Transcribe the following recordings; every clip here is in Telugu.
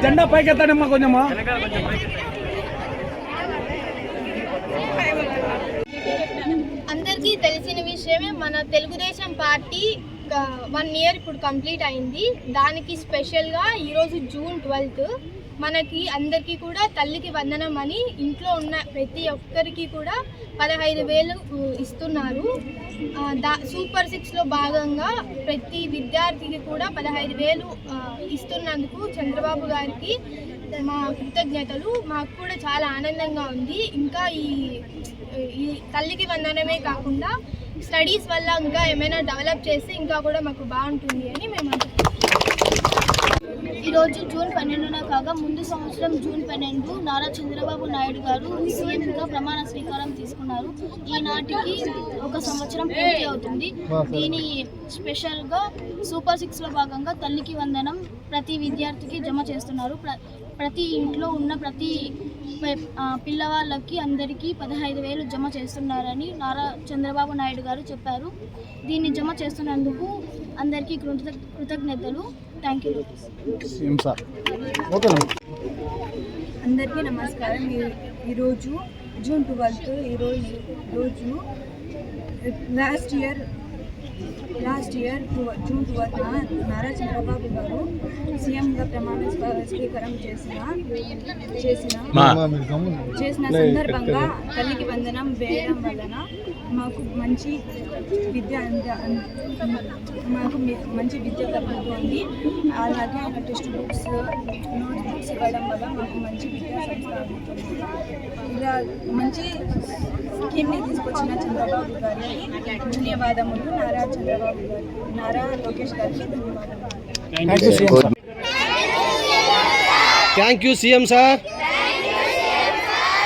జెండా పైకి ఎత్తాడమ్మా కొంచెమా. అందరికీ తెలిసిన విషయమే, మన తెలుగుదేశం పార్టీ 1 year ఇప్పుడు కంప్లీట్ అయింది. దానికి స్పెషల్గా ఈరోజు June 12 మనకి అందరికీ కూడా తల్లికి వందనం అని ఇంట్లో ఉన్న ప్రతి ఒక్కరికి కూడా 15,000 ఇస్తున్నారు. సూపర్ 6లో భాగంగా ప్రతి విద్యార్థికి కూడా 15,000 ఇస్తున్నందుకు చంద్రబాబు గారికి మా కృతజ్ఞతలు. మాకు కూడా చాలా ఆనందంగా ఉంది. ఇంకా ఈ తల్లికి వందనమే కాకుండా స్టడీస్ వల్ల ఇంకా ఏమైనా డెవలప్ చేస్తే ఇంకా కూడా మాకు బాగుంటుంది అని మేము అనుకుంటున్నాం. ఈరోజు June 12న కాగా ముందు సంవత్సరం June 12 నారా చంద్రబాబు నాయుడు గారు సీఎంగా ప్రమాణ స్వీకారం తీసుకున్నారు. ఈనాటికి 1 సంవత్సరం పూర్తి అవుతుంది. దీని స్పెషల్గా సూపర్ 6లో భాగంగా తల్లికి వందనం ప్రతి విద్యార్థికి జమ చేస్తున్నారు. ప్రతి ఇంట్లో ఉన్న ప్రతి పిల్లవాళ్ళకి అందరికీ 15,000 జమ చేస్తున్నారని నారా చంద్రబాబు నాయుడు గారు చెప్పారు. దీన్ని జమ చేస్తున్నందుకు అందరికీ కృతజ్ఞతలు. Thank you. అందరికీ నమస్కారం. ఈరోజు June 12 ఈరోజు last year June 12 Nara Chandrababu గారు సీఎంగా ప్రమాణ స్వీకారం చేసిన సందర్భంగా తల్లికి వందనం వేయడం వలన మాకు మంచి విద్య కలుగుతుంది. అలాగే ఆయన టెక్స్ట్ బుక్స్, నోట్ బుక్స్ ఇవ్వడం వల్ల మాకు మంచి విద్యా సంస్థ అవుతుంది. ఇలా మంచి స్కీమ్ని తీసుకొచ్చిన చంద్రబాబు గారికి ధన్యవాదములు. నారా లోకేష్ గారికి ధన్యవాదాలు. Thank you CM sir.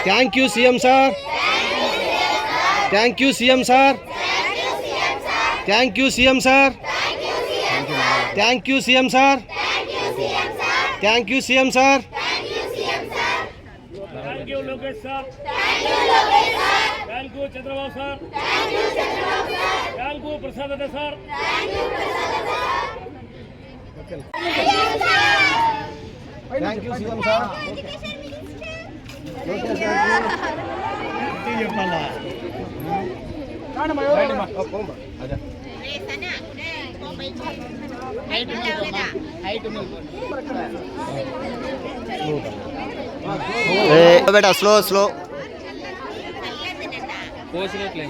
Thank you CM sir. Thank you CM sir. Thank you CM sir. Thank you CM sir. Thank you CM sir. Thank you Lokesh sir. Thank you Chandrababu sir. Thank you Prasad Reddy sir. Thank you CM sir. बेटा स्लो కోసినట్లే